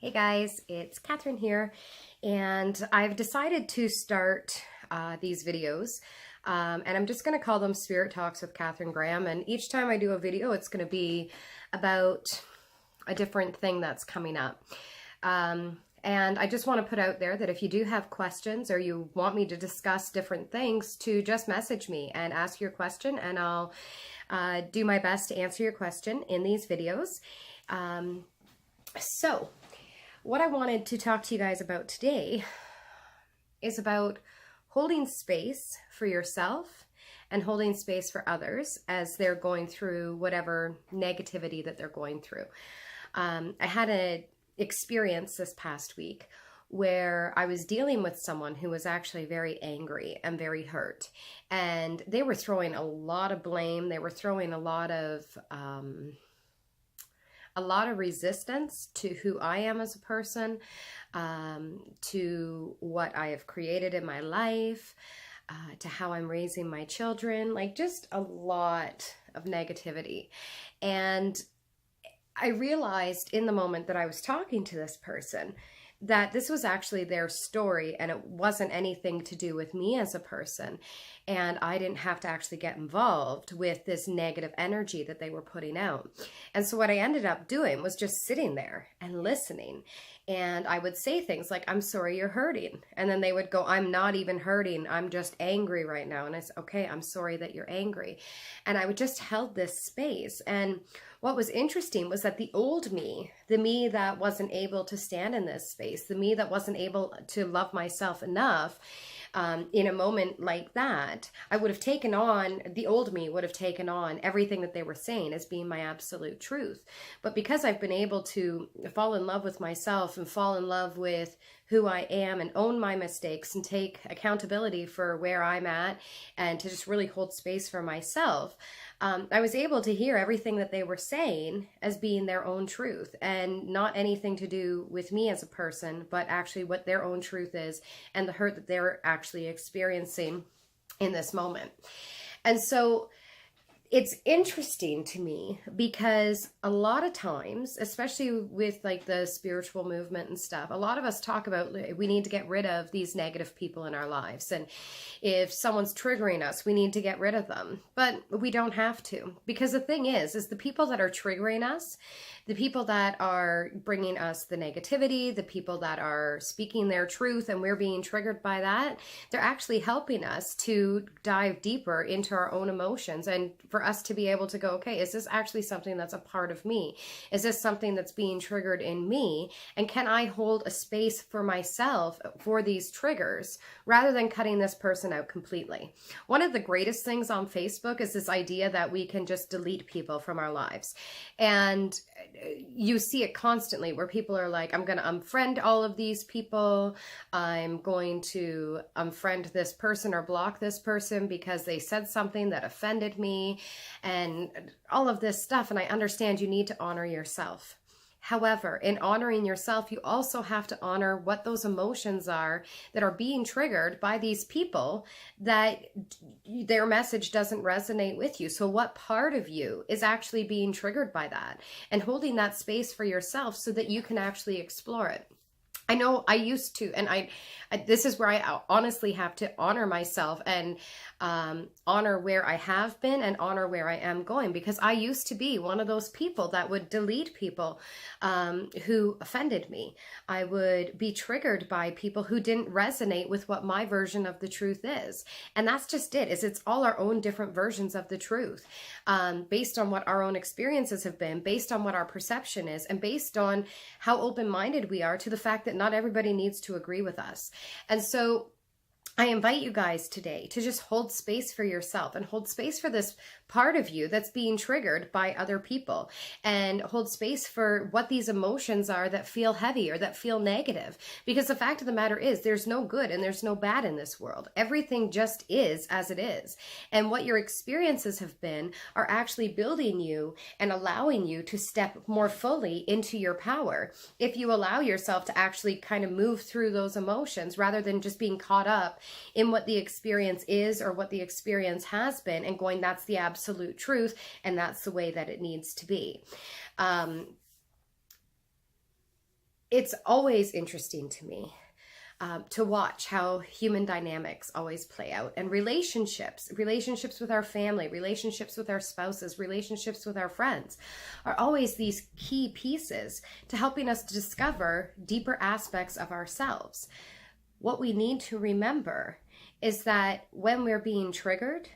Hey guys, it's Catherine here, and I've decided to start these videos, and I'm just going to call them Spirit Talks with Catherine Graham, and each time I do a video, it's going to be about a different thing that's coming up. And I just want to put out there that if you do have questions or you want me to discuss different things, to just message me and ask your question, and I'll do my best to answer your question in these videos. So what I wanted to talk to you guys about today is about holding space for yourself and holding space for others as they're going through whatever negativity that they're going through. I had an experience this past week where I was dealing with someone who was actually very angry and very hurt. And they were throwing a lot of blame. They were throwing a lot of resistance to who I am as a person, to what I have created in my life, to how I'm raising my children, like just a lot of negativity. And I realized in the moment that I was talking to this person that this was actually their story and it wasn't anything to do with me as a person. And I didn't have to actually get involved with this negative energy that they were putting out. And so what I ended up doing was just sitting there and listening. And I would say things like, "I'm sorry you're hurting." And then they would go, "I'm not even hurting. I'm just angry right now." And I said, "Okay, I'm sorry that you're angry." And I would just held this space. And what was interesting was that the old me, the me that wasn't able to stand in this space, the me that wasn't able to love myself enough, in a moment like that, the old me would have taken on everything that they were saying as being my absolute truth. But because I've been able to fall in love with myself and fall in love with who I am and own my mistakes and take accountability for where I'm at and to just really hold space for myself, I was able to hear everything that they were saying as being their own truth and not anything to do with me as a person, but actually what their own truth is and the hurt that they're actually experiencing in this moment. And so it's interesting to me because a lot of times, especially with like the spiritual movement and stuff, a lot of us talk about we need to get rid of these negative people in our lives. And if someone's triggering us, we need to get rid of them. But we don't have to, because the thing is the people that are triggering us, the people that are bringing us the negativity, the people that are speaking their truth and we're being triggered by that, they're actually helping us to dive deeper into our own emotions and for us to be able to go, okay, is this actually something that's a part of me? Is this something that's being triggered in me? And can I hold a space for myself for these triggers rather than cutting this person out completely? One of the greatest things on Facebook is this idea that we can just delete people from our lives. And you see it constantly where people are like, "I'm going to unfriend all of these people. I'm going to unfriend this person or block this person because they said something that offended me," and all of this stuff. And I understand you need to honor yourself. However, in honoring yourself, you also have to honor what those emotions are that are being triggered by these people that their message doesn't resonate with you. So what part of you is actually being triggered by that? And holding that space for yourself so that you can actually explore it. I know I used to, and this is where I honestly have to honor myself and honor where I have been and honor where I am going, because I used to be one of those people that would delete people who offended me. I would be triggered by people who didn't resonate with what my version of the truth is. And that's just it, is it's all our own different versions of the truth, based on what our own experiences have been, based on what our perception is, and based on how open-minded we are to the fact that not everybody needs to agree with us. And so I invite you guys today to just hold space for yourself and hold space for this part of you that's being triggered by other people, and hold space for what these emotions are that feel heavy or that feel negative. Because the fact of the matter is there's no good and there's no bad in this world. Everything just is as it is. And what your experiences have been are actually building you and allowing you to step more fully into your power. If you allow yourself to actually kind of move through those emotions rather than just being caught up in what the experience is or what the experience has been and going, "That's the absolute truth and that's the way that it needs to be." it's always interesting to me to watch how human dynamics always play out, and relationships with our family, relationships with our spouses, relationships with our friends are always these key pieces to helping us to discover deeper aspects of ourselves. What we need to remember is that when we're being triggered,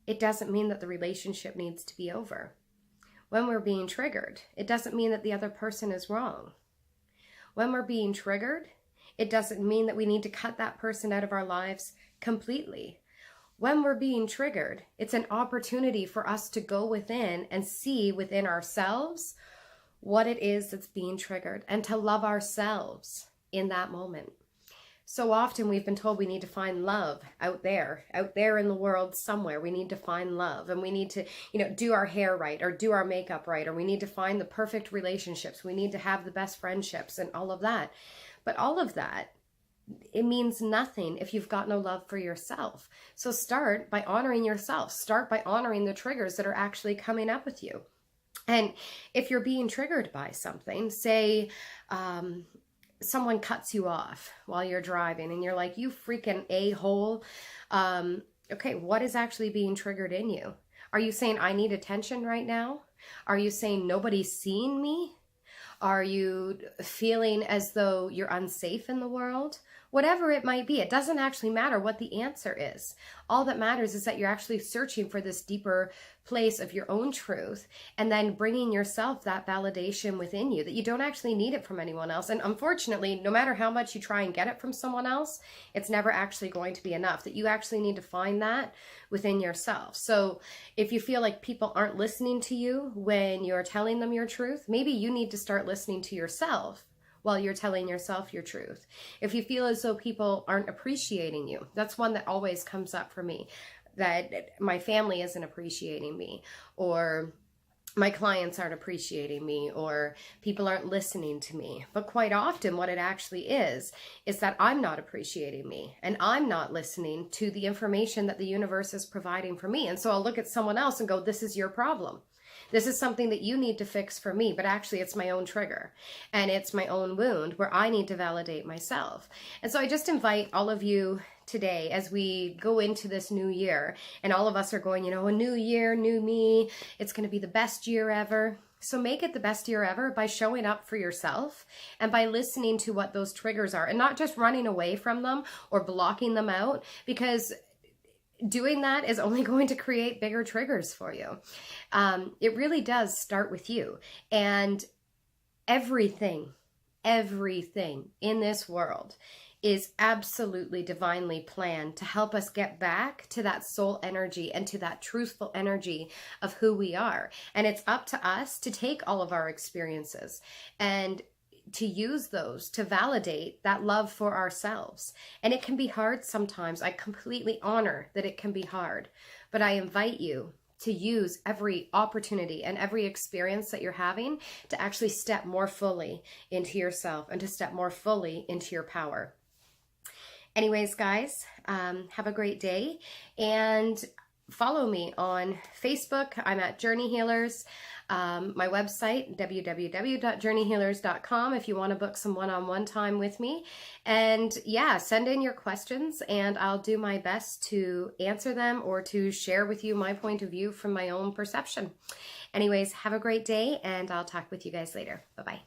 it doesn't mean that the relationship needs to be over. When we're being triggered, it doesn't mean that the other person is wrong. When we're being triggered, it doesn't mean that we need to cut that person out of our lives completely. When we're being triggered, it's an opportunity for us to go within and see within ourselves what it is that's being triggered, and to love ourselves in that moment. So often we've been told we need to find love out there in the world somewhere. We need to find love, and we need to, do our hair right, or do our makeup right, or we need to find the perfect relationships. We need to have the best friendships and all of that. But all of that, it means nothing if you've got no love for yourself. So start by honoring yourself. Start by honoring the triggers that are actually coming up with you. And if you're being triggered by something, say, someone cuts you off while you're driving and you're like, you freaking a-hole. Okay, what is actually being triggered in you? Are you saying, I need attention right now? Are you saying nobody's seeing me? Are you feeling as though you're unsafe in the world? Whatever it might be, it doesn't actually matter what the answer is. All that matters is that you're actually searching for this deeper place of your own truth, and then bringing yourself that validation within you, that you don't actually need it from anyone else. And unfortunately, no matter how much you try and get it from someone else, it's never actually going to be enough, that you actually need to find that within yourself. So if you feel like people aren't listening to you when you're telling them your truth, maybe you need to start listening to yourself while you're telling yourself your truth. If you feel as though people aren't appreciating you, that's one that always comes up for me, that my family isn't appreciating me, or my clients aren't appreciating me, or people aren't listening to me. But quite often what it actually is that I'm not appreciating me, and I'm not listening to the information that the universe is providing for me. And so I'll look at someone else and go, this is your problem. This is something that you need to fix for me, but actually it's my own trigger, and it's my own wound where I need to validate myself. And so I just invite all of you today, as we go into this new year, and all of us are going, a new year, new me, it's going to be the best year ever. So make it the best year ever by showing up for yourself, and by listening to what those triggers are, and not just running away from them or blocking them out, because doing that is only going to create bigger triggers for you. It really does start with you. And everything in this world is absolutely divinely planned to help us get back to that soul energy and to that truthful energy of who we are. And it's up to us to take all of our experiences and to use those to validate that love for ourselves. And it can be hard sometimes. I completely honor that it can be hard, but I invite you to use every opportunity and every experience that you're having to actually step more fully into yourself, and to step more fully into your power. Anyways, guys, have a great day, and follow me on Facebook. I'm at Journey Healers. My website, www.journeyhealers.com, if you want to book some one-on-one time with me. And yeah, send in your questions and I'll do my best to answer them, or to share with you my point of view from my own perception. Anyways, have a great day, and I'll talk with you guys later. Bye-bye.